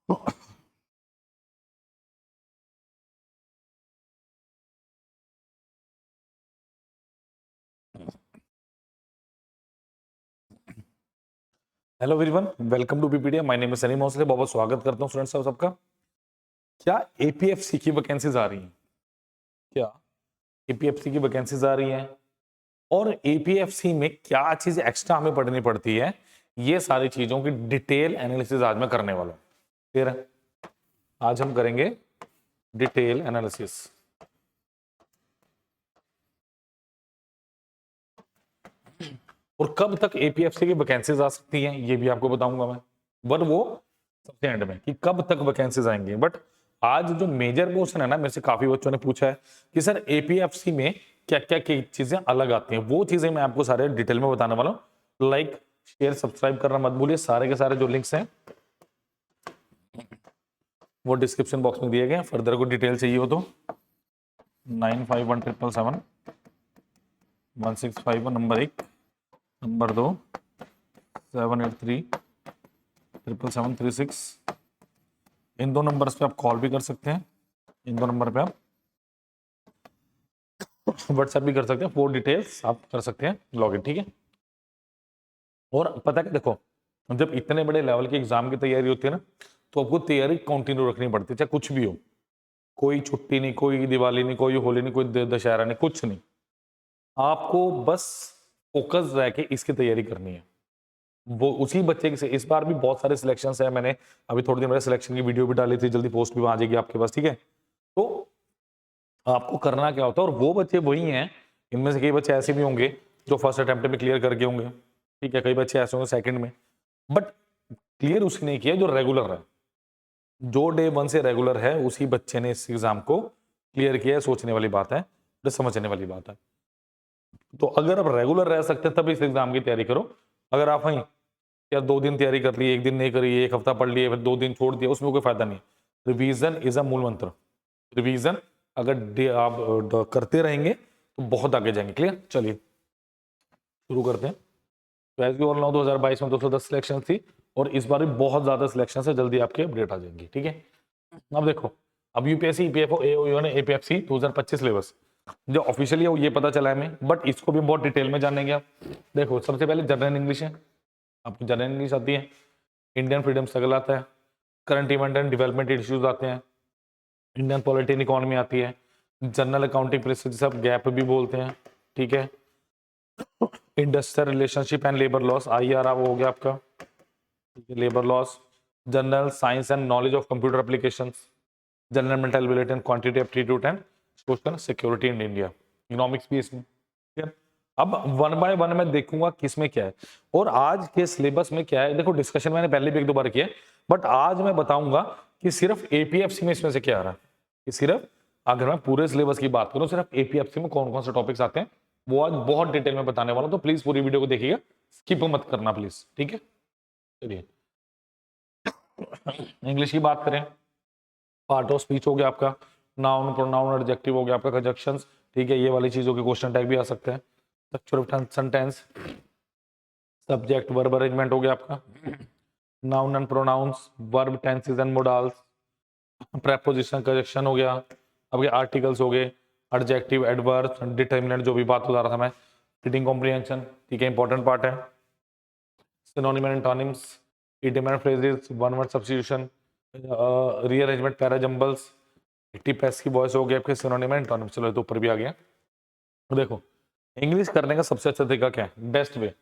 Hello everyone, welcome to PPT. My name is Sunny Mosley. बहुत बहुत स्वागत करता हूं स्टूडेंट्स सबका। क्या एपीएफसी की वैकेंसीज आ रही हैं? क्या एपीएफसी की वैकेंसीज आ रही हैं? और एपीएफसी में क्या चीज एक्स्ट्रा हमें पढ़नी पड़ती है, ये सारी चीजों की डिटेल एनालिसिस आज मैं करने वाला हूं। क्लियर है? आज हम करेंगे डिटेल एनालिसिस। और कब तक एपीएफसी की वैकेंसीज आ सकती हैं ये भी आपको बताऊंगा मैं, बट वो सबसे एंड में कि कब तक वैकेंसीज आएंगे। बट आज जो मेजर पोर्शन है ना, मेरे से काफी बच्चों ने पूछा है कि सर एपीएफसी में क्या क्या चीजें अलग आती हैं, वो चीजें मैं आपको सारे डिटेल में बताने वाला हूँ। लाइक शेयर सब्सक्राइब करना मत भूलिए। सारे के सारे जो लिंक्स हैं वो डिस्क्रिप्शन बॉक्स में दिए गए हैं। फर्दर को डिटेल चाहिए हो तो 9517771651 नंबर 1, नंबर 2 783 77736। इन दो नंबर्स पे आप कॉल भी कर सकते हैं, इन दो नंबर पे आप व्हाट्सएप भी कर सकते हैं। फोर डिटेल्स आप कर सकते हैं लॉगिन, ठीक है। और पता है कि देखो, जब इतने बड़े लेवल की एग्जाम की तैयारी होती है ना, तो आपको तैयारी कंटिन्यू रखनी पड़ती है, चाहे कुछ भी हो। कोई छुट्टी नहीं, कोई दिवाली नहीं, कोई होली नहीं, कोई दशहरा नहीं, कुछ नहीं। आपको बस फोकस रह के इसकी तैयारी करनी है। वो उसी बच्चे की से इस बार भी बहुत सारे सिलेक्शन है। मैंने अभी थोड़ी देर पहले सिलेक्शन की वीडियो भी डाली थी, जल्दी पोस्ट भी आ जाएगी आपके पास, ठीक है। तो आपको करना क्या होता है, और वो बच्चे वही हैं, इनमें से कई बच्चे ऐसे भी होंगे जो फर्स्ट अटेम्प्ट में क्लियर करके होंगे, ठीक है। कई बच्चे ऐसे होंगे सेकंड में, बट क्लियर उसने नहीं किया जो रेगुलर है, जो डे वन से रेगुलर है, उसी बच्चे ने इस एग्जाम को क्लियर किया है। सोचने वाली बात है, तो समझने वाली बात है। तो अगर आप रेगुलर रह सकते हैं तब इस एग्जाम की तैयारी करो। अगर आप वहीं या 2 दिन तैयारी कर ली, 1 दिन नहीं करी, 1 हफ्ता पढ़ लिए, फिर 2 दिन छोड़ दिया, उसमें कोई फायदा नहीं। रिवीजन इज अ मूल मंत्र। रिवीजन अगर आप करते रहेंगे तो बहुत आगे जाएंगे। क्लियर? चलिए शुरू करते हैं। तो एज यू ऑल नो 2022 में 210 सिलेक्शन थी, और इस बार भी बहुत ज्यादा सिलेक्शन है, जल्दी आपके अपडेट आ जाएंगी, ठीक है। अब देखो, अब यूपीएससी, ईपीएफओ, एओयू ने एपीएफसी 2025 सिलेबस जो ऑफिशियली है वो ये पता चला है हमें, बट इसको भी बहुत डिटेल में जानेंगे आप। देखो, सबसे पहले जनरल इंग्लिश है, आपको जनरल इंग्लिश आती है। इंडियन फ्रीडम स्ट्रगल आता है। Current event and development issues आते हैं। इंडियन पॉलिटी एंड इकोनॉमी आती है। जनरल अकाउंटिंग प्रिंसिपल्स, सब गैप भी बोलते हैं, ठीक है। Industrial relationship and labour laws, IR हो गया आपका, labour laws. General science and knowledge of computer applications, general mental ability and quantity aptitude and social security in India, economics भी इसमें, ठीक है। अब वन बाय वन मैं देखूंगा किसमें क्या है, और आज के सिलेबस में क्या है। देखो, डिस्कशन मैंने पहले भी 1-2 बार किया, बट आज मैं बताऊंगा कि सिर्फ एपीएफसी में इसमें से क्या आ रहा है। कि सिर्फ अगर मैं पूरे सिलेबस की बात करूं, सिर्फ एपीएफसी में कौन कौन से टॉपिक्स आते हैं, वो आज बहुत डिटेल में बताने वाला हूं। तो प्लीज पूरी वीडियो को देखिएगा, स्किप मत करना प्लीज, ठीक है। चलिए इंग्लिश की बात करें, पार्ट ऑफ स्पीच हो गया आपका, नाउन प्रोनाउन एडजेक्टिव हो गया आपका, कंजक्शंस, ठीक है। ये वाली चीजों के क्वेश्चन टैग भी आ सकते हैं। Structure of sentence, subject verb arrangement हो गया आपका, noun and pronouns, verb tenses and modals, preposition conjunction हो गया, अब ये आर्टिकल्स हो गए, एडजेक्टिव एडवर्ब डिटरमिनेंट, जो भी बात बता रहा था मैं, रीडिंग कॉम्प्रिहेंशन, ठीक है, इंपॉर्टेंट पार्ट है। Synonym and antonyms, idiom and phrases, one word substitution, rearrangement, parajumbles, active passive voice हो गया आपके, सिनोनिम एंड एंटोनिम्स। चलो, तो ऊपर भी आ गया। तो देखो, इंग्लिश करने का सबसे अच्छा तरीका क्या है, best way,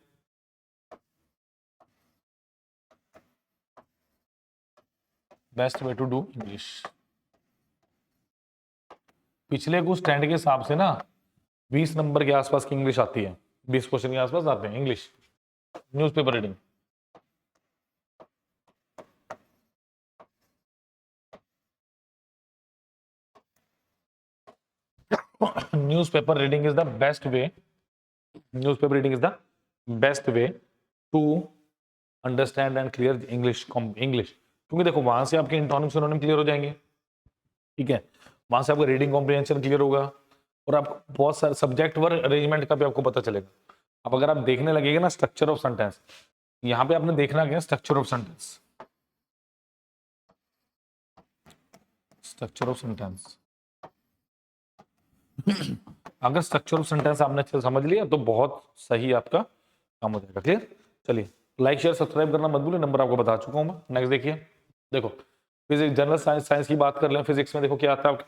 best way to do English. पिछले कुछ स्टैंड के हिसाब से ना 20 नंबर के आसपास की इंग्लिश आती है, 20 क्वेश्चन के आसपास आते हैं English. Newspaper reading, newspaper reading is the best way, newspaper reading is the best way to understand and clear English. English क्योंकि देखो, वहां से आपके इंटोनिम सिनोनिम क्लियर हो जाएंगे, ठीक है। वहां से आपका रीडिंग कॉम्प्रिहेंशन क्लियर होगा, और आप बहुत सारे सब्जेक्ट वर्ब अरेंजमेंट का भी आपको पता चलेगा। अब अगर आप देखने लगेगा ना स्ट्रक्चर ऑफ सेंटेंस, यहाँ पे आपने देखना क्या, structure of sentence, structure of sentence. अगर स्ट्रक्चर ऑफ सेंटेंस आपने अच्छे से समझ लिया तो बहुत सही आपका काम हो जाएगा। क्लियर? चलिए, लाइक शेयर सब्सक्राइब करना मत भूलिए, नंबर आपको बता चुका हूं मैं। नेक्स्ट देखिए, देखो फिजिक्स जनरल साइंस की बात कर लें। फिजिक्स में देखो क्या आता है आपका,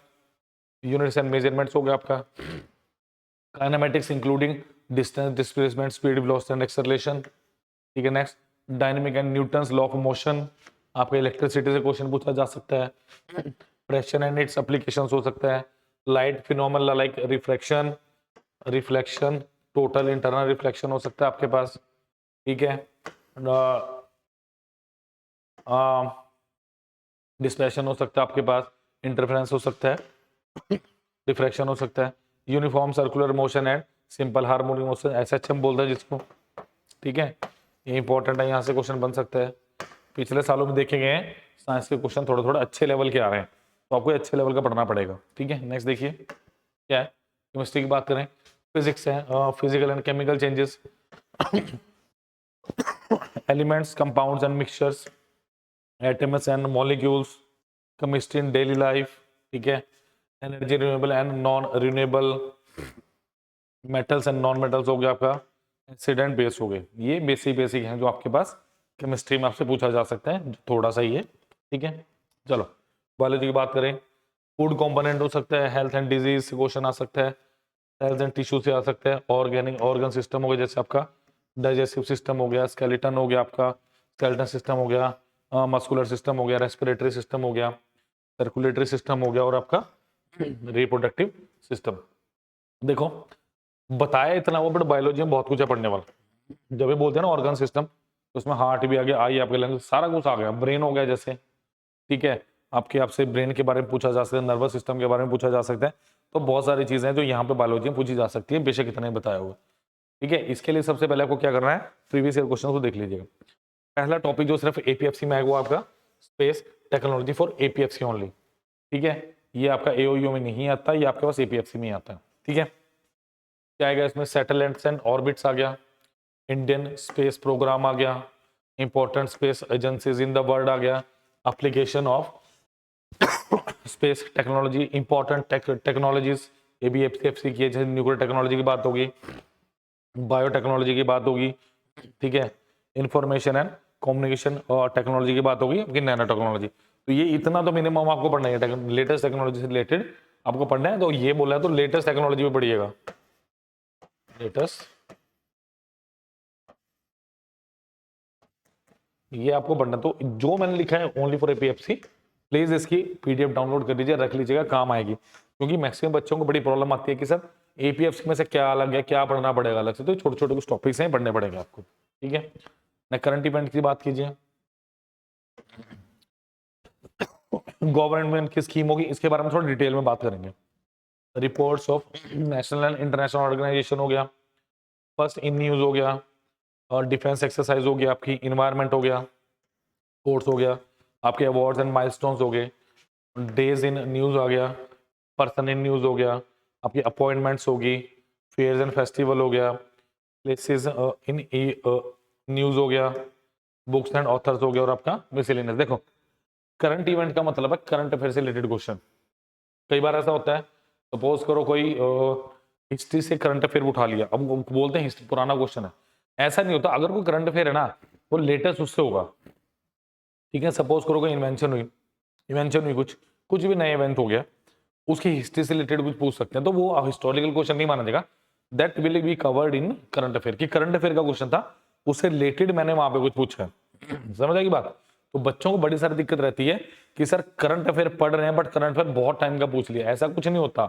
यूनिट्स एंड मेजरमेंट्स हो गया आपका, kinematics including distance, displacement, speed, velocity and acceleration. ठीक है, next dynamic and Newton's law of motion, आपका इलेक्ट्रिसिटी से क्वेश्चन पूछा जा सकता है। प्रेशर एंड इट्स एप्लीकेशंस हो सकता है। Light phenomena like refraction, reflection, total internal reflection हो सकता है आपके पास। ठीक है, डिस्पर्शन हो सकता है आपके पास, इंटरफेरेंस हो सकता है, रिफ्रैक्शन हो सकता है, uniform circular motion and simple harmonic motion, SHM बोलते हैं जिसको। ठीक है, ये इंपॉर्टेंट है, यहाँ से क्वेश्चन बन सकता है। पिछले सालों में देखे गए हैं साइंस के क्वेश्चन थोड़े थोड़े अच्छे लेवल के आ रहे हैं, तो आपको अच्छे लेवल का पढ़ना पड़ेगा। ठीक है, नेक्स्ट देखिए क्या है, केमिस्ट्री की बात करें, फिजिक्स है, physical and chemical changes, elements, compounds and mixtures, atoms and molecules, chemistry in daily life. ठीक है, energy renewable and non renewable, metals and non metals हो गया आपका, एसिड बेस हो गए। ये बेसिक हैं जो आपके पास केमिस्ट्री में आपसे पूछा जा सकता है, थोड़ा सा ही है। ठीक है, चलो बायोलॉजी की बात करें, फूड कंपोनेंट हो सकता है, हेल्थ एंड डिजीज से क्वेश्चन आ सकता है, सेल्स एंड टिश्यू से आ सकता है, ऑर्गेनिक ऑर्गन सिस्टम हो गया जैसे आपका डाइजेस्टिव सिस्टम हो गया, स्केलेटन हो गया आपका, स्केलेटन सिस्टम हो गया, मस्कुलर सिस्टम हो गया, रेस्पिरेटरी सिस्टम हो गया, सर्कुलेटरी सिस्टम हो गया, और आपका रिप्रोडक्टिव सिस्टम। देखो बताया इतना वो, बट बायोलॉजी में बहुत कुछ है पढ़ने वाला। जब भी बोलते हैं ना ऑर्गन सिस्टम, तो उसमें हार्ट भी आ गया, आई आपके लंग्स, सारा कुछ आ गया, ब्रेन हो गया जैसे। ठीक है, आपसे ब्रेन के बारे में पूछा जा सकता है, नर्वस सिस्टम के बारे में पूछा जा सकता है, तो बहुत सारी चीजें हैं जो यहाँ पे बायोलॉजी में पूछी जा सकती है, बेशक इतना ही बताया हुआ। ठीक है, इसके लिए सबसे पहले आपको क्या करना है, प्रीवियस ईयर क्वेश्चन को देख लीजिएगा। पहला टॉपिक जो सिर्फ एपीएफसी में है वो आपका space technology for APFC only. ठीक है, ये आपका एओयू में नहीं आता, ये आपके पास एपीएफसी में आता है। ठीक है, क्या आएगा इसमें, सैटेलाइट्स एंड ऑर्बिट्स आ गया, इंडियन स्पेस प्रोग्राम आ गया, important space agencies in the world आ गया, application of space technology, important technologies, ये भी एपीएफसी की है, जैसे न्यूक्लियर टेक्नोलॉजी की बात होगी, बायोटेक्नोलॉजी की बात होगी। ठीक है, इंफॉर्मेशन एंड कम्युनिकेशन और टेक्नोलॉजी की बात होगी, आपकी नैनो टेक्नोलॉजी। तो ये इतना तो मिनिमम आपको पढ़ना है, लेटेस्ट टेक्नोलॉजी से रिलेटेड आपको पढ़ना है। तो ये बोला है तो लेटेस्ट टेक्नोलॉजी में पढ़िएगा, लेटेस्ट, ये आपको पढ़ना। तो जो मैंने लिखा है ओनली फॉर एपीएफसी, प्लीज इसकी पीडीएफ डाउनलोड कर लीजिए, रख लीजिएगा, काम आएगी। क्योंकि मैक्सिमम बच्चों को बड़ी प्रॉब्लम आती है कि सर एपीएफसी में से क्या अलग है, क्या पढ़ना पड़ेगा अलग से, तो छोटे छोटे कुछ टॉपिक्स हैं पढ़ने पड़ेंगे आपको। ठीक है, ना करंट इवेंट की बात कीजिए, गवर्नमेंट की स्कीम होगी, इसके बारे में थोड़ा डिटेल में बात करेंगे। Reports of national and international organisation हो गया, फर्स्ट इन न्यूज हो गया, और डिफेंस एक्सरसाइज हो गया, आपकी इन्वायरमेंट हो गया, स्पोर्ट्स हो गया, आपके अवार्ड्स एंड माइलस्टोन्स हो गए, डेज इन न्यूज आ गया, पर्सन इन न्यूज हो गया, आपकी अपॉइंटमेंट्स होगी, फेयर्स एंड फेस्टिवल हो गया, प्लेसेस इन न्यूज हो गया, बुक्स एंड ऑथर्स हो गया, और आपका मिसलेनियस। देखो करंट इवेंट का मतलब है करंट अफेयर से रिलेटेड क्वेश्चन। कई बार ऐसा होता है, सपोज करो कोई हिस्ट्री से करंट अफेयर उठा लिया, अब वो बोलते हैं हिस्ट्री पुराना क्वेश्चन है, ऐसा नहीं होता। अगर कोई करंट अफेयर है ना, वो लेटेस्ट उससे होगा। ठीक है, सपोज करो कोई इन्वेंशन हुई, कुछ भी नया इवेंट हो गया, उसकी हिस्ट्री से रिलेटेड कुछ पूछ सकते हैं, तो वो हिस्टोरिकल क्वेश्चन नहीं माना जाएगा, that will be covered in current affair. की करंट अफेयर का क्वेश्चन था, उससे रिलेटेड मैंने वहां पे कुछ पूछा है। समझ आएगी बात? तो बच्चों को बड़ी सारी दिक्कत रहती है कि सर करंट अफेयर पढ़ रहे हैं, बट करंट अफेयर बहुत टाइम का पूछ लिया। ऐसा कुछ नहीं होता।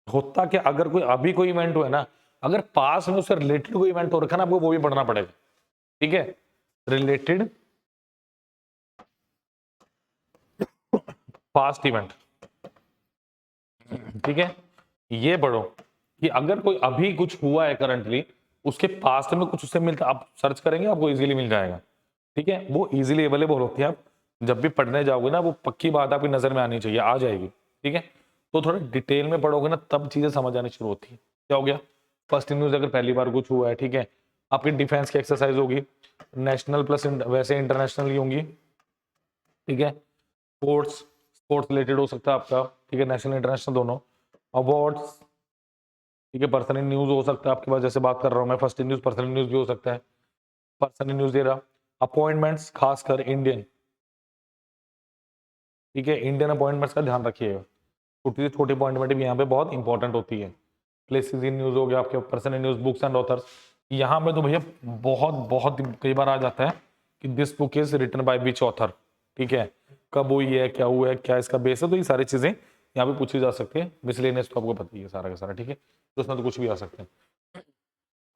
होता कि अगर कोई अभी कोई इवेंट हुआ है ना, अगर पास में उससे रिलेटेड कोई इवेंट हो रखा ना, आपको वो भी पढ़ना पड़ेगा। ठीक है, रिलेटेड पास्ट इवेंट। ठीक है, ये पढ़ो कि अगर कोई अभी कुछ हुआ है करंटली, उसके पास्ट में कुछ उससे मिलता, आप सर्च करेंगे आपको इजीली मिल जाएगा। ठीक है, वो इजीली अवेलेबल होती है। आप जब भी पढ़ने जाओगे ना, वो पक्की बात आपकी नजर में आनी चाहिए, आ जाएगी। ठीक है, तो थोड़ा डिटेल में पढ़ोगे ना, तब चीजें समझ आनी शुरू होती है। क्या हो गया, फर्स्ट न्यूज अगर पहली बार कुछ हुआ है, ठीक है, आपकी डिफेंस की एक्सरसाइज होगी, नेशनल प्लस वैसे इंटरनेशनल ही होंगी। ठीक है, स्पोर्ट्स, स्पोर्ट्स रिलेटेड हो सकता है आपका, ठीक है, नेशनल इंटरनेशनल दोनों। अवार्ड्स, ठीक है, पर्सनल न्यूज हो सकता है आपके पास, जैसे बात कर रहा हूँ मैं, फर्स्ट न्यूज पर्सनल न्यूज भी हो सकता है, पर्सनल न्यूज दे रहा। अपॉइंटमेंट्स, खासकर इंडियन, ठीक है, इंडियन अपॉइंटमेंट्स का ध्यान रखिएगा, छोटी से छोटी अपॉइंटमेंट भी यहाँ पे बहुत इंपॉर्टेंट होती है। प्लेसेस इन न्यूज हो गया आपके, personal news, books and authors. यहाँ पे तो भैया बहुत बहुत कई बार आ जाता है कि this book is written by which author, ठीक है, कब हुई है, क्या हुआ है, क्या इसका बेस है, तो ये सारी चीजें यहाँ पे पूछी जा सकती है। मिसलेनियस तो आपको पता ही है सारा का सारा, ठीक है, तो उसमें तो कुछ भी आ सकते हैं।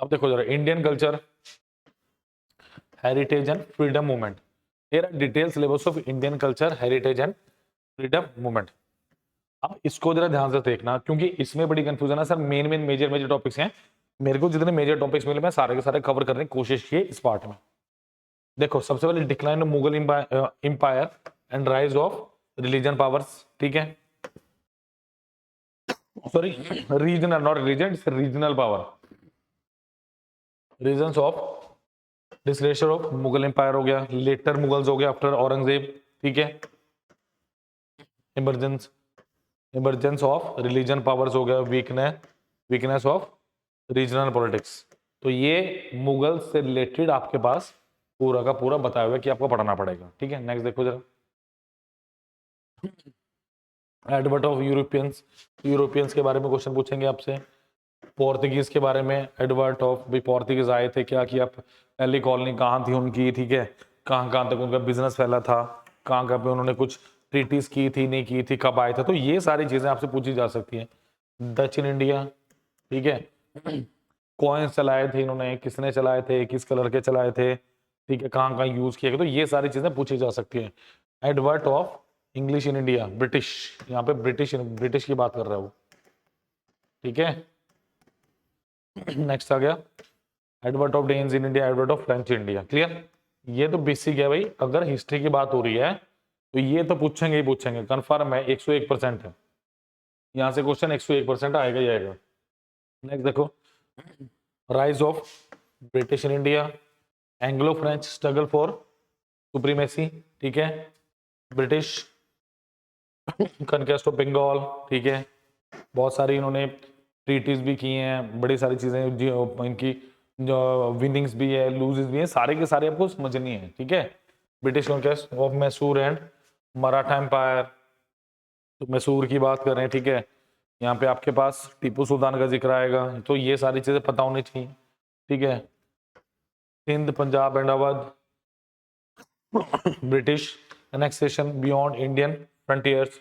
अब देखो जरा, Indian culture, heritage and freedom movement. here are detailed syllabus of Indian culture, heritage and freedom movement। अब इसको जरा ध्यान से देखना, क्योंकि इसमें बड़ी कंफ्यूजन है सर, मेन मेजर टॉपिक्स हैं, मेरे को जितने मेजर टॉपिक्स मिले मैं सारे के सारे कवर करने की कोशिश की इस पार्ट में। देखो सबसे पहले decline of Mughal empire and rise of religion powers, ठीक है, sorry regional, not religion, it's regional power, reasons of dissolution of Mughal empire हो गया, लेटर मुगल्स हो गया आफ्टर औरंगजेब, ठीक है, इमरजेंस ऑफ रिलीजन पावर्स हो गया, वीकनेस ऑफ रीजनल पॉलिटिक्स। तो ये मुगल से रिलेटेड आपके पास पूरा का पूरा बताया हुआ है कि आपको पढ़ना पड़ेगा, ठीक है। नेक्स्ट देखो जरा, एडवर्ट ऑफ यूरोपियंस के बारे में क्वेश्चन पूछेंगे आपसे, पोर्तुगीज के बारे में, एडवर्ट ऑफ, भाई पोर्तुगीज आए थे, क्या किया, पहली कॉलोनी कहाँ थी उनकी, ठीक है, कहाँ कहाँ तक उनका बिजनेस फैला था, कहाँ कहाँ पे उन्होंने कुछ ट्रीटीज की थी, नहीं की थी, कब आए थे, तो ये सारी चीजें आपसे पूछी जा सकती हैं। डच इन इंडिया, ठीक है, कॉइन्स चलाए थे इन्होंने, किसने चलाए थे, किस कलर के चलाए थे, ठीक है, कहाँ कहाँ यूज किए गए, तो ये सारी चीजें पूछी जा सकती है। Advent of English in India, British, यहाँ पे ब्रिटिश की बात कर रहा है वो, ठीक है। नेक्स्ट आ गया advent of Danes in India, advent of French India, clear. ये तो बेसिक है भाई, अगर हिस्ट्री की बात हो रही है तो ये तो पूछेंगे ही पूछेंगे, कंफर्म है, 101% है, यहाँ से क्वेश्चन 101% आएगा ही आएगा। नेक्स्ट देखो, rise of British in India, Anglo French struggle for supremacy, ठीक है, ब्रिटिश कनकेस्ट ऑफ बंगाल, ठीक है, बहुत सारी इन्होंने ट्रीटीज भी की हैं, बड़ी सारी चीजें इनकी जो विनिंग्स भी है, लूजेस भी है, सारे के सारे आपको समझनी है, ठीक है। British conquest of Mysore and Maratha empire, तो मैसूर की बात कर रहे हैं, ठीक है, यहाँ पे आपके पास टीपू सुल्तान का जिक्र आएगा, तो ये सारी चीजें पता होनी चाहिए, ठीक है। Sindh, Punjab and Awadh, British annexation beyond Indian frontiers,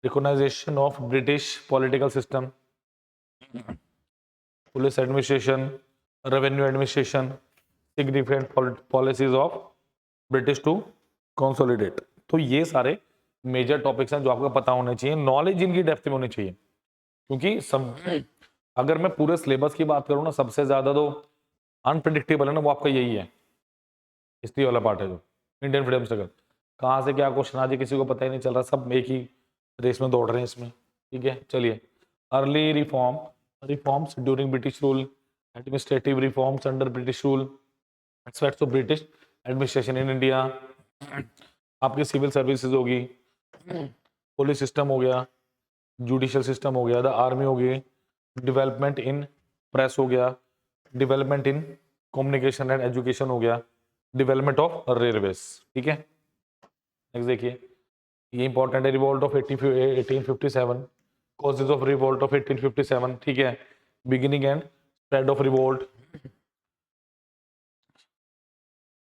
recognition of British political system, police administration, revenue administration, significant policies of British to consolidate। तो ये सारे मेजर टॉपिक्स हैं जो आपको पता होने चाहिए, नॉलेज इनकी डेप्थ में होनी चाहिए, क्योंकि सब अगर मैं पूरे सिलेबस की बात करूँ ना, सबसे ज्यादा तो अनप्रिडिक्टेबल है ना वो आपका यही है, हिस्ट्री वाला पार्ट है जो इंडियन फ्रीडम स्ट्रगल, कहाँ से क्या क्वेश्चन आ जाए किसी को पता ही नहीं चल रहा, सब एक ही रेस में दौड़ रहे हैं इसमें, ठीक है। चलिए, early reforms during British rule, administrative reforms under British rule, aspects of British administration in India, आपकी सिविल सर्विसेज होगी, पुलिस सिस्टम हो गया, जुडिशियल सिस्टम हो गया, द आर्मी हो गई, डेवलपमेंट इन प्रेस हो गया, development in communication and education हो गया, डेवलपमेंट ऑफ रेलवेज, ठीक है। नेक्स्ट देखिए, ये इंपॉर्टेंट है, revolt of 1857, causes of revolt of 1857, ठीक है, beginning and spread of revolt,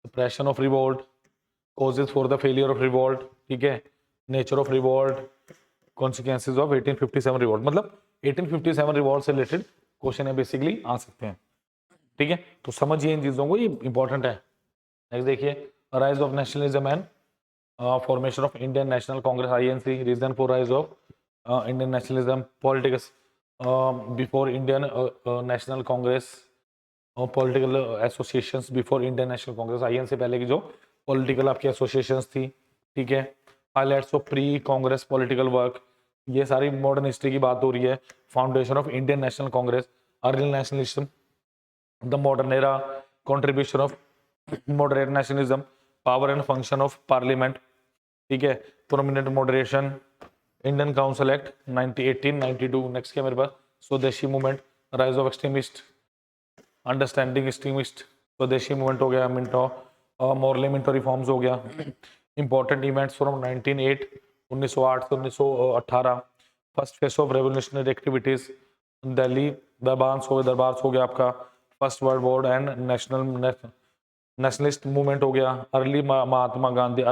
suppression of revolt, causes for the failure of revolt, ठीक है, nature of revolt, consequences of 1857 revolt, मतलब 1857 रिवोल्ट से रिलेटेड क्वेश्चन है बेसिकली आ सकते हैं, ठीक है, तो समझिए इन चीजों को, ये इंपॉर्टेंट है। नेक्स्ट देखिए, rise of nationalism and formation of Indian National Congress INC, reason for rise of Indian nationalism, politics before Indian National Congress, political associations before Indian National Congress, INC पहले की जो political आपकी associations थी, ठीक है, highlights of pre Congress political work, ये सारी modern history की बात हो रही है, foundation of Indian national Congress, early nationalism, the modern era, contribution of moderate nationalism, power and function of parliament, ठीक है। Prominent moderation, Indian council act 1892। Next क्या मेरे पास, स्वदेशी movement, rise of extremist, understanding extremist, स्वदेशी मूवमेंट हो गया, Minto Morley Minto reforms हो गया। इंपॉर्टेंट इवेंट्स फ्रॉम 1908 1908 से 1918, first phase of revolutionary activities, Delhi Durbar हो गया आपका, first world war and nationalist movement हो गया, early Mahatma Gandhi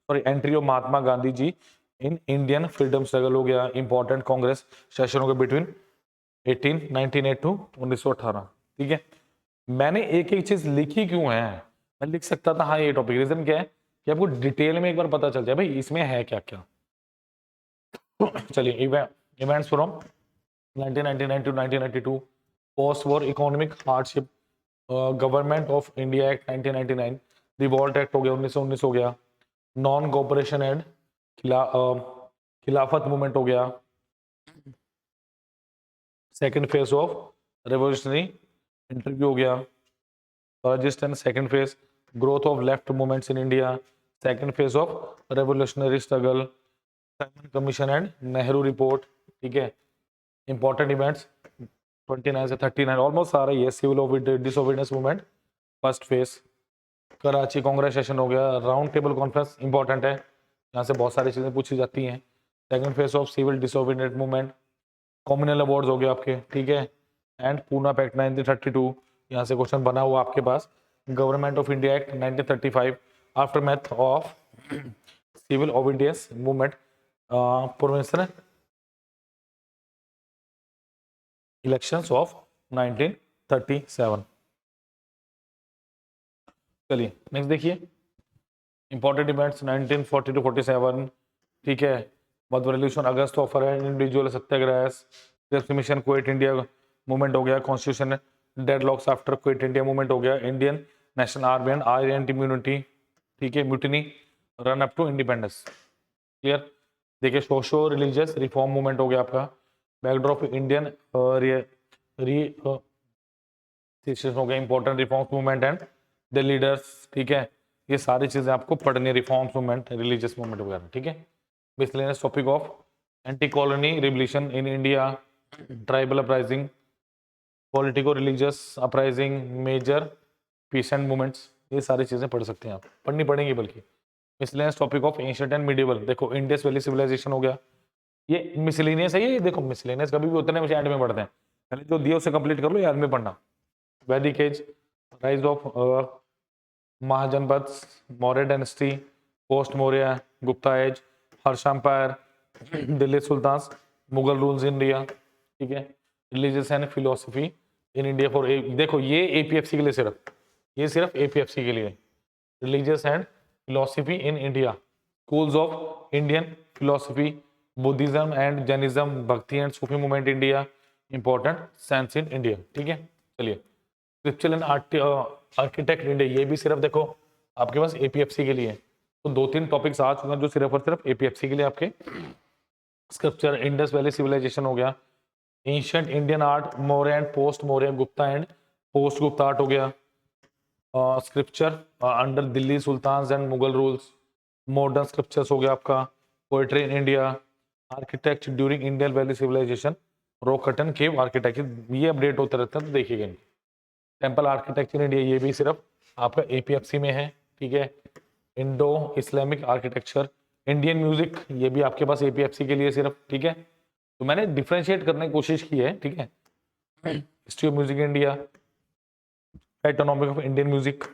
entry of Mahatma Gandhi ji in Indian freedom struggle हो गया। इंपॉर्टेंट कांग्रेस सेशन हो गया बिटवीन 1908 टू 1918। ठीक है, मैंने एक एक चीज लिखी क्यों है, मैं लिख सकता था हाँ ये टॉपिक, रीजन क्या है कि आपको डिटेल में एक बार पता चल जाए भाई इसमें है क्या क्या। चलिए, events from 1999 to 1992, post war economic hardship, government of India act 1999, revolt act हो गया 1919 हो गया, non cooperation and Khilafat movement हो गया, second phase of revolutionary interview हो गया, resistance second phase, growth of left movements in India, second phase of revolutionary struggle, Simon commission and Nehru report. ठीक है, इंपॉर्टेंट इवेंट्स 29 से 39 ऑलमोस्ट सारा ही है। Civil disobedience movement first phase, Karachi Congress session हो गया, राउंड टेबल कॉन्फ्रेंस इंपॉर्टेंट है, यहाँ से बहुत सारी चीजें पूछी जाती हैं। Second phase of civil disobedient movement, communal awards हो गए आपके। ठीक है, एंड पूना पैक्ट 1932, यहाँ से क्वेश्चन बना हुआ आपके पास, government of India act 1935, aftermath of civil obedience movement, provincial elections of 1937। चलिए नेक्स्ट देखिए, इंपॉर्टेंट इवेंट्स 1940 टू 47। ठीक है, मध्य रेवोल्यूशन, अगस्त ऑफर है, individual satyagraha, mission quit India movement हो गया, constitution deadlocks after quit India movement हो गया, Indian national army and Aryan immunity. ठीक है, mutiny, run up to independence. Clear, देखिए सोशो रिलीजियस रिफॉर्म मूवमेंट हो गया आपका, बैकड्रॉप इंडियन हो गया, important reforms movement and the leaders. ठीक है, ये सारी चीजें आपको पढ़नी, रिफॉर्म्स मूवमेंट, रिलीजियस मूवमेंट वगैरह। ठीक है, miscellaneous topic of anti colony revolution in India, tribal uprising, politico religious uprising, major peace and movements, ये सारी चीजें पढ़ सकते हैं आप, पढ़नी पड़ेंगी बल्कि। Miscellaneous topic of ancient and medieval, देखो इंडस वैली सिविलाइजेशन हो गया, ये मिसलेनियस है, ये देखो मिसलेनियस कभी भी उतने एंड में पढ़ते हैं, पहले जो दिया उसे कंप्लीट कर लो, याद में पढ़ना। Vedic age, rise of Mahajanapada, Maurya dynasty, post Maurya, Gupta age, Harsha empire, Delhi sultans, Mughal rules in India. ठीक है, religious and philosophy in India for, देखो ये एपीएफसी के लिए सिर्फ, ये सिर्फ एपीएफसी के लिए, religious and philosophy in India, schools of Indian philosophy, Buddhism and Jainism, Bhakti and Sufi movement India, important science in India. ठीक है, चलिए स्क्रिप्चर एंड आर्किटेक्ट इंडिया, ये भी सिर्फ देखो आपके पास एपीएफसी के लिए, तो दो तीन टॉपिक्स आ चुके हैं जो सिर्फ और सिर्फ एपीएफसी के लिए आपके। स्क्रिप्चर, इंडस वैली सिविलाइजेशन हो गया, ancient Indian art, Maurya and post Maurya, Gupta and post Gupta art हो गया, scripture under Delhi Sultan and Mughal rules, modern scriptures हो गया आपका, poetry in India, architect during Indian valley civilisation, rock cut cave architecture, ये अपडेट होते रहते हैं तो देखिएगा। टेम्पल आर्किटेक्चर इंडिया, ये भी सिर्फ आपका एपीएफसी में है। ठीक है, Indo Islamic architecture, Indian music, ये भी आपके पास एपीएफसी के लिए सिर्फ। ठीक है, तो मैंने डिफरेंशिएट करने की कोशिश की है। ठीक है, history of music India, autonomic of Indian music,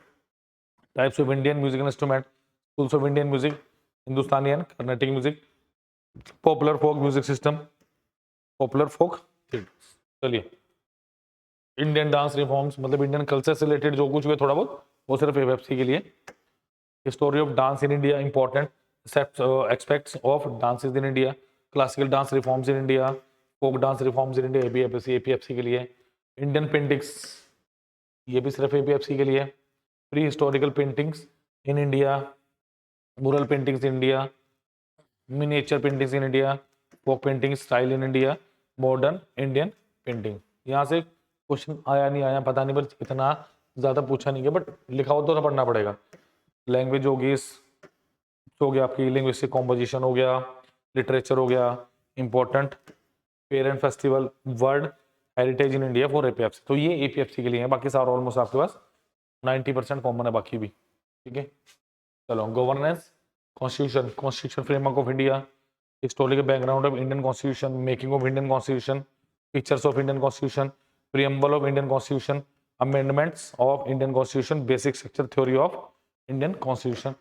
types of Indian musical instrument, schools of Indian music, Hindustani and Carnatic music, popular folk music system, popular folk. चलिए, इंडियन डांस रिफॉर्म्स, मतलब इंडियन कल्चर से रिलेटेड जो कुछ हुए थोड़ा बहुत, वो सिर्फ एपीएफसी के लिए। History of dance in India, important aspects of dances in India, classical dance reforms in India, folk dance reforms in India, APFC के लिए। इंडियन पेंटिंग्स, ये भी सिर्फ एपीएफसी के लिए। Prehistorical paintings in India, mural paintings in India, miniature paintings in India, folk painting style in India, modern Indian painting. यहाँ से question आया नहीं आया पता नहीं, पर इतना ज़्यादा पूछा नहीं गया, बट लिखा हो तो पढ़ना पड़ेगा। लैंग्वेज होगी, हो गया आपकी, लिंग्विस्टिक कॉम्पोजिशन हो गया, लिटरेचर हो गया, important parent festival, world heritage in India for APFC. तो ये एपीएफसी के लिए है, बाकी सारा ऑलमोस्ट आपके पास 90% कॉमन है बाकी भी, ठीक है। चलो, governance, constitution, constitution framework of India, historical background of Indian constitution, making of Indian constitution, features of Indian constitution, preamble of Indian constitution, amendments of Indian constitution, basic structure theory of Indian constitution,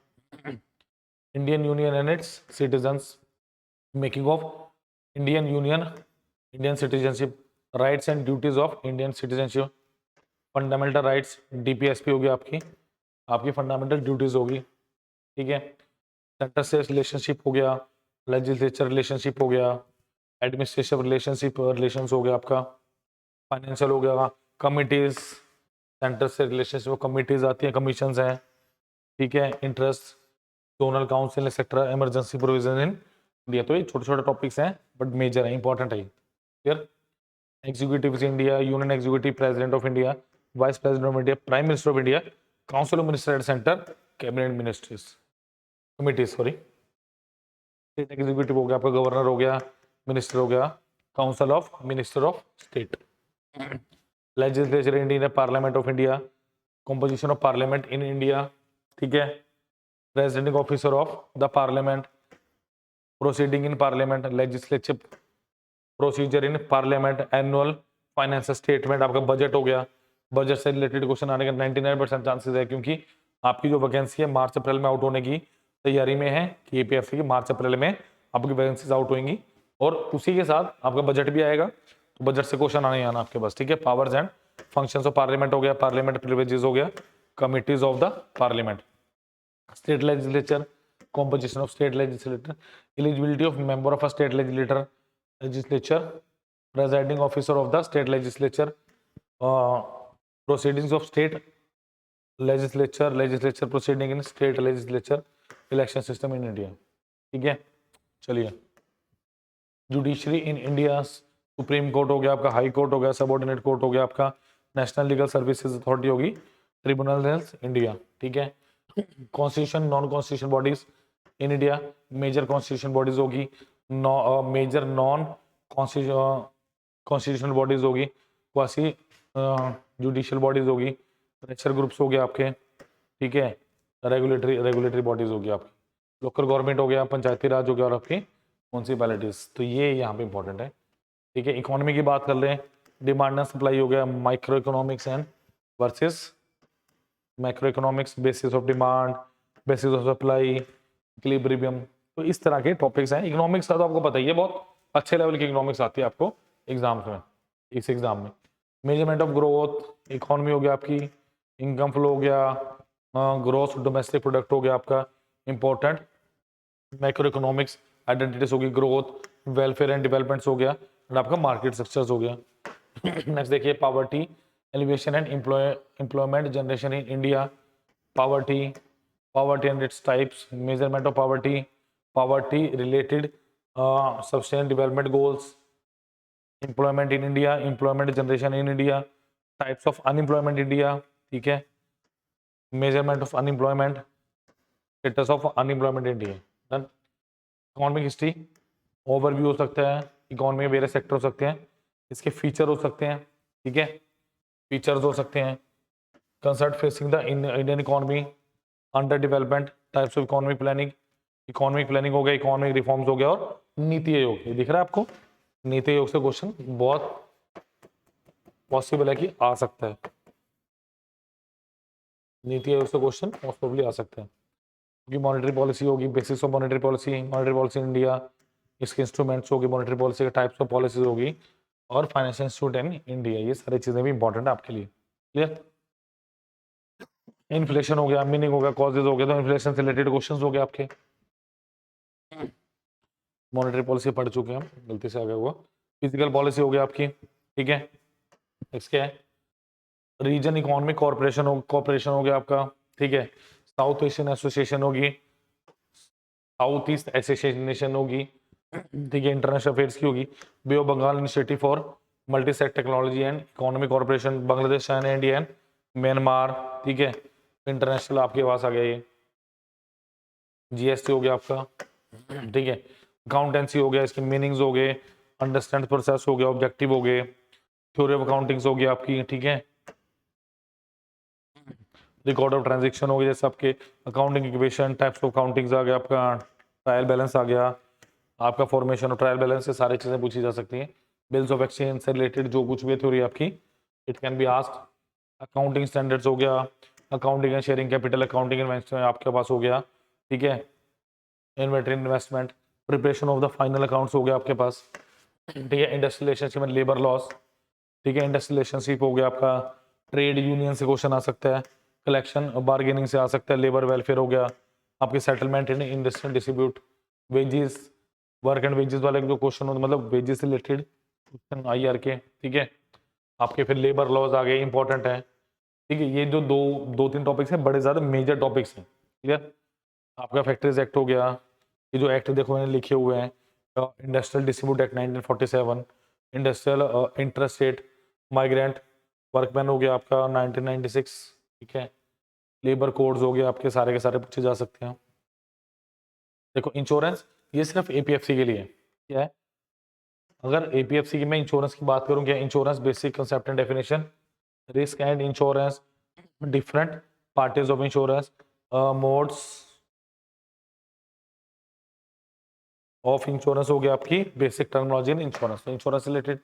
Indian union and it's citizens, making of Indian union, Indian citizenship, rights and duties of Indian citizenship, fundamental rights, DPSP होगी आपकी fundamental duties होगी, ठीक है। Centre से relationship हो गया, legislature relationship हो गया, एडमिनिस्ट्रेटिव रिलेशनशिप रिलेशंस हो गया आपका, फाइनेंशियल हो गया, कमिटीज, सेंटर से रिलेशनशिप कमिटीज आती हैं, कमीशंस हैं, ठीक है, interest, zonal council etcetera, emergency provision in India. तो ये छोटे छोटे टॉपिक्स हैं बट मेजर है, इंपॉर्टेंट है, clear. Executive India, union executive, president of India, vice president of India, prime minister of India, council of minister at centre, cabinet ministries committees, sorry. State executive हो गया आपका, governor हो गया, minister हो गया, council of minister of state, legislature in India, parliament of India, composition of parliament in India, ठीक है, presiding officer of the parliament, proceeding in parliament, legislative procedure in parliament, annual financial statement, आपका budget हो गया, budget से related question आने का 99% chances है, क्योंकि आपकी जो वैकेंसी है मार्च अप्रैल में आउट होने की तैयारी में है कि एपीएफसी की मार्च अप्रैल में आपकी वैकेंसीज आउट होंगी, और उसी के साथ आपका बजट भी आएगा, तो बजट से क्वेश्चन आने आना आपके पास, ठीक है। Powers and functions of parliament हो गया, पार्लियामेंट प्रिविलेजेस हो गया, committees of the parliament, state legislature, composition of state legislature, eligibility of member of a state legislature, presiding officer of the state legislature, proceedings of state legislature proceeding in state legislature, election system in India, ठीक है। चलिए, judiciary in India, supreme court हो गया आपका, high court हो गया, subordinate court हो गया आपका, नेशनल लीगल सर्विसेज अथॉरिटी होगी, ट्रिब्यूनल इंडिया, ठीक है। Constitution, non constitution bodies in India, major constitution bodies होगी, मेजर नॉन कॉन्स्टिट्यूशनल बॉडीज होगी, क्वासी जुडिशियल बॉडीज होगी, प्रेशर ग्रुप्स हो गया आपके, ठीक है, रेगुलेटरी बॉडीज होगी आपकी, लोकल गवर्नमेंट हो गया, पंचायती राज हो गया, और आपकी म्यूनसिपैलिटीज। तो ये यहाँ पे इंपॉर्टेंट है, ठीक है। इकोनॉमी की बात कर लें, डिमांड एंड सप्लाई हो गया, micro economics and versus macro economics, basis of demand, basis of supply, equilibrium. तो इस तरह के टॉपिक्स हैं। इकोनॉमिक्स का तो आपको पता ही है, बहुत अच्छे लेवल की इकोनॉमिक्स आती है आपको एग्जाम्स में, इस एग्जाम में। मेजरमेंट ऑफ ग्रोथ, इकोनॉमी हो गया आपकी, इनकम फ्लो हो गया, ग्रोथ डोमेस्टिक प्रोडक्ट हो गया आपका, इंपॉर्टेंट मैक्रो इकोनॉमिक्स आइडेंटिटीज होगी, ग्रोथ, वेलफेयर एंड डेवलपमेंट्स हो गया, और आपका मार्केट स्ट्रक्चर्स हो गया। नेक्स्ट देखिए, poverty alleviation and employment generation in India, poverty and its types, measurement of poverty related sustainable development goals, employment in India, employment generation in India, types of unemployment in India, ठीक है, measurement of unemployment, status of unemployment in India, done. Economic history overview हो सकता है, economy में various sector हो सकते हैं, इसके फीचर हो सकते हैं, ठीक है, फीचर्स हो सकते हैं, concert facing the Indian economy, under development, types of economic planning हो गया, इकोनॉमिक रिफॉर्म्स हो गया, और नीति आयोग, ये दिख रहा है आपको, नीति आयोग से क्वेश्चन बहुत पॉसिबल है कि आ सकता है, नीति आयोग से क्वेश्चन मोस्ट प्रोबेबली आ सकता है, क्योंकि मॉनेटरी पॉलिसी होगी, basis of monetary policy in India, इसके इंस्ट्रूमेंट्स होगी, मॉनेटरी पॉलिसी के टाइप्स ऑफ पॉलिसीज होगी, और फाइनेंशियल इंस्टीट्यूट इन इंडिया, ये सारी चीजें भी इंपॉर्टेंट है आपके लिए, क्लियर। इन्फ्लेशन हो गया, मीनिंग हो गया, कॉजेज हो गया, तो इन्फ्लेशन से रिलेटेड क्वेश्चंस हो गए आपके। मॉनेटरी पॉलिसी पढ़ चुके हैं हम, गलती से आ गया हुआ। फिजिकल पॉलिसी हो गया आपकी, ठीक है। नेक्स्ट क्या है, रीजन इकोनॉमिक कॉर्पोरेशन हो गया आपका, ठीक है। साउथ एशियन एसोसिएशन होगी, साउथ ईस्ट एसोसिएशन होगी, ठीक है, इंटरनेशनल अफेयर्स की होगी, Bay of Bengal initiative for multi sector technology and economic corporation, Bangladesh, China, India and Myanmar, ठीक है। इंटरनेशनल आपके पास आ गया ये, जीएसटी हो गया आपका, ठीक है, अकाउंटेंसी हो गया, इसके मीनिंग्स हो गए, अंडरस्टैंड प्रोसेस हो गया, ऑब्जेक्टिव हो गए, थ्योरी ऑफ अकाउंटिंग्स हो गया आपकी, ठीक है, रिकॉर्ड ऑफ ट्रांजेक्शन हो गया, जैसे आपके accounting equation, types of accountings आ गया, आपका ट्रायल बैलेंस आ गया, आपका फॉर्मेशन और ट्रायल बैलेंस से सारी चीजें पूछी जा सकती हैं, बिल्स ऑफ एक्सचेंज से रिलेटेड जो कुछ भी थ्योरी आपकी it can be asked, accounting standards हो गया, accounting and sharing capital, accounting investment आपके पास हो गया, ठीक है, inventory investment, preparation of the final accounts हो गया आपके पास, ठीक है, industrial relationship and labour laws, ठीक है, इंडस्ट्रियल रिलेशनशिप हो गया आपका, ट्रेड यूनियन से क्वेश्चन आ सकता है, कलेक्शन बार्गेनिंग से आ सकता है, लेबर वेलफेयर हो गया, आपके settlement in industrial distribute, wages, work and wages वाले जो क्वेश्चन होते मतलब वेजेस से रिलेटेड क्वेश्चन आईआर के, ठीक है, आपके फिर लेबर लॉज आ गए, इंपॉर्टेंट है, ठीक है, ये जो दो तीन टॉपिक्स हैं बड़े ज्यादा मेजर टॉपिक्स हैं, क्लियर। आपका फैक्ट्रीज एक्ट हो गया, ये जो एक्ट देखो मैंने लिखे हुए हैं, industrial distribute act 1947, industrial interest rate migrant workman हो गया आपका 1996, ठीक है, लेबर कोड्स हो गया आपके सारे के सारे पूछे जा सकते हैं। देखो इंश्योरेंस ये सिर्फ एपीएफसी के लिए है, क्या है, अगर एपीएफसी की मैं इंश्योरेंस की बात करूं, क्या insurance basic concept and definition, risk and insurance, different parties of insurance, modes of insurance हो गया आपकी बेसिक टर्मिनोलॉजी इन इंश्योरेंस, तो insurance related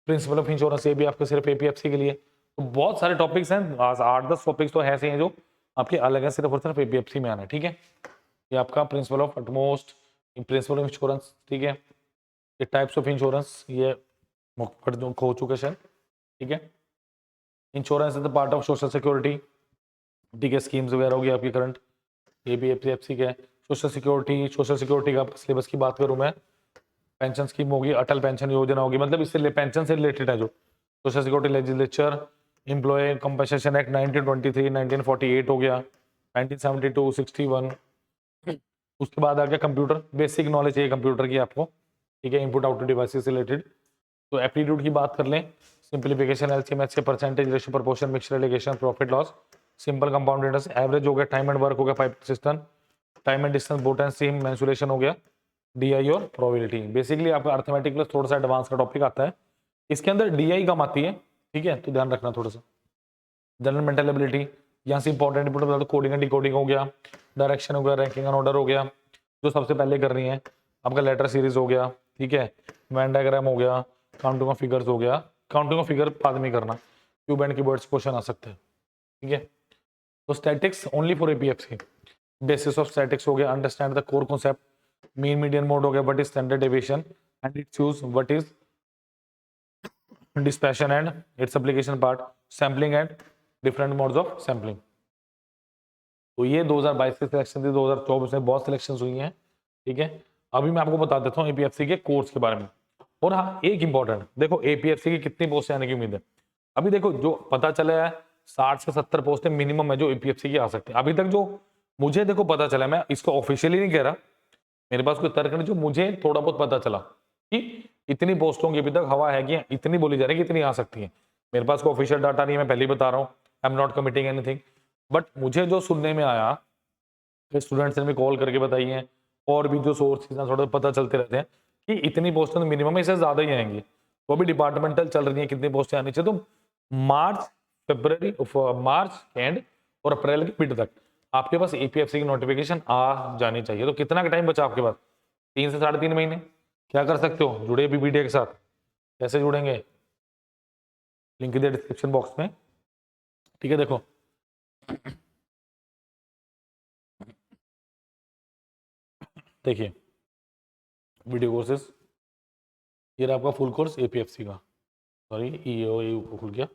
principle of insurance ये भी आपके सिर्फ एपीएफसी के लिए, तो बहुत सारे टॉपिक्स हैं, 8-10 टॉपिक्स तो ऐसे हैं जो आपके अलग है, सिर्फ और सिर्फ एपीएफसी में आना है, ठीक है। ये आपका principle of utmost, principle of insurance, ठीक है, ये टाइप्स ऑफ इंश्योरेंस ये हो चुके हैं, ठीक है, insurance is the part of social security, ठीक है, स्कीम्स वगैरह होगी आपकी करंट, ये भी एपीएफसी का है, सोशल सिक्योरिटी का सिलेबस की बात करूं मैं, पेंशन स्कीम होगी, अटल पेंशन योजना होगी, मतलब इससे पेंशन से रिलेटेड है जो social security legislature, employee compensation act 1923, 1948 हो गया, 1972, 61, उसके बाद आ गया कंप्यूटर, बेसिक नॉलेज है कंप्यूटर की आपको, ठीक है, इनपुट आउटपुट डिवाइसेस से रिलेटेड। तो एप्टीट्यूड की बात कर लें, simplification, LCM, HCF, percentage, ratio, proportion, mixture, alligation, profit loss, simple compound interest, average हो गया, टाइम एंड वर्क हो गया, pipe system, time and distance, boat and stream, mensuration हो गया, डीआई और प्रोबेबिलिटी। बेसिकली आपका अर्थमेटिक प्लस थोड़ा सा एडवांस का टॉपिक आता है, इसके अंदर डीआई कम आती है, ठीक है, तो ध्यान रखना थोड़ा सा। जनरल मेंटल एबिलिटी, यहाँ से important important coding and decoding हो गया, डायरेक्शन हो गया, रैंकिंग एंड ऑर्डर हो गया, जो सबसे पहले कर रही है, आपका लेटर सीरीज हो गया, ठीक है, वेन डायग्राम हो गया, काउंटिंग ऑफ फिगर्स हो गया, काउंटिंग ऑफ फिगर बाद में करना, क्यूब एंड कीवर्ड्स क्वेश्चन आ सकते हैं, ठीक है। तो statics only for APFC, basis of statics हो गया, understand the core concept, mean median mode हो गया, what is standard deviation and it's use, what is dispersion and its application part, sampling and different modes of sampling. तो ये 2022 की selection थी, 2024 में बहुत सिलेक्शन हुई हैं, ठीक है। अभी मैं आपको बता देता हूँ एपीएफसी के कोर्स के बारे में। और हाँ एक इंपॉर्टेंट, देखो एपीएफसी की कितनी पोस्ट आने की उम्मीद है, अभी देखो जो पता चला है 60 से 70 पोस्टें मिनिमम है जो एपीएफसी की आ सकती है, अभी तक जो मुझे देखो पता चला, मैं इसको ऑफिशियली नहीं कह रहा, मेरे पास कोई तर्क नहीं, जो मुझे थोड़ा बहुत पता चला कि इतनी पोस्टों की अभी तक हवा है कि इतनी बोली जा रही है कि इतनी आ सकती है, मेरे पास कोई ऑफिशियल डाटा नहीं है, मैं पहले ही बता रहा हूँ, I am not committing anything, but मुझे जो सुनने में आया, स्टूडेंट्स ने भी कॉल करके बताई हैं, और भी जो सोर्सेज हैं थोड़ा पता चलते रहते हैं कि इतनी पोस्टें मिनिमम इससे ज्यादा ही आएंगी, तो अभी डिपार्टमेंटल चल रही है कितनी पोस्टें आनी चाहिए, तो मार्च एंड और अप्रैल के मिड तक आपके पास एपीएफसी की नोटिफिकेशन आ जानी चाहिए। तो कितना का टाइम बचा आपके पास, 3 से 3.5 महीने। क्या कर सकते हो, जुड़े भी वीडियो के साथ, कैसे जुड़ेंगे, लिंक दिया डिस्क्रिप्शन बॉक्स में, ठीक है। देखो देखिए वीडियो कोर्सेज, ये रहा आपका फुल कोर्स एपीएफसी का, सॉरी ईओ को खुल गया,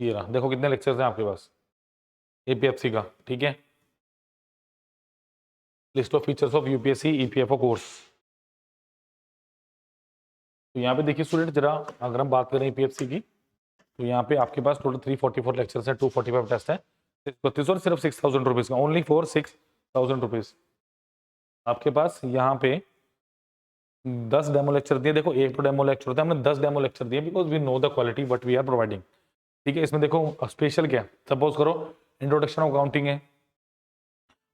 ये रहा, देखो कितने लेक्चर्स हैं आपके पास एपीएफसी का, ठीक है। List of features of UPSC EPFO course, तो यहाँ पे देखिए स्टूडेंट जरा, अगर हम बात करें ईपीएफसी की, तो यहाँ पे आपके पास टोटल 344 लेक्चर्स है, 245 टेस्ट है, 32 और सिर्फ 6,000 रुपीज का, ओनली फॉर 6,000 रुपीज। आपके पास यहाँ पे 10 डेमो लेक्चर दिए, देखो एक तो डेमो लेक्चर होता है, हमने 10 डेमो लेक्चर दिए because we know the quality what we are providing, ठीक है। इसमें देखो स्पेशल क्या, सपोज करो इंट्रोडक्शन ऑफ अकाउंटिंग है,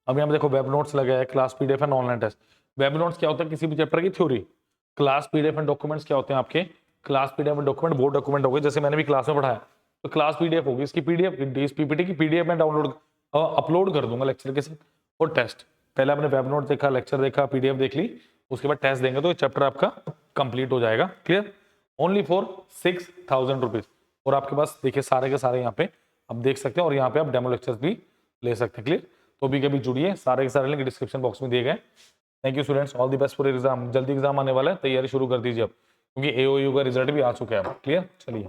अब यहाँ पे देखो वेब नोट्स लगा है, class PDF and online test. Web notes क्या होता है, किसी भी चैप्टर की theory. Class PDF and documents क्या होते हैं आपके, क्लास पीडीएफ एंड डॉक्यूमेंट वो डॉक्यूमेंट हो गए, जैसे मैंने भी क्लास में पढ़ाया, तो क्लास पीडीएफ होगी, इसकी पीडीएफ इस पीपीटी की पीडीएफ में डाउनलोड अपलोड कर दूंगा लेक्चर के साथ। और टेस्ट, पहले आपने वेब नोट देखा, लेक्चर देखा, पीडीएफ देख ली, उसके बाद टेस्ट देंगे तो चैप्टर आपका कंप्लीट हो जाएगा। क्लियर? Only for 6,000 rupees. और आपके पास देखिए सारे के सारे यहाँ पे आप देख सकते हैं, और यहाँ पे आप डेमो लेक्चर्स भी ले सकते हैं। क्लियर? तो भी कभी जुड़िए, सारे के सारे लिंक डिस्क्रिप्शन बॉक्स में दिए गए। Thank you students, all the best for exam. जल्दी एग्जाम आने वाला है, तैयारी शुरू कर दीजिए अब, क्योंकि एओयू का रिजल्ट भी आ चुका है। क्लियर? चलिए।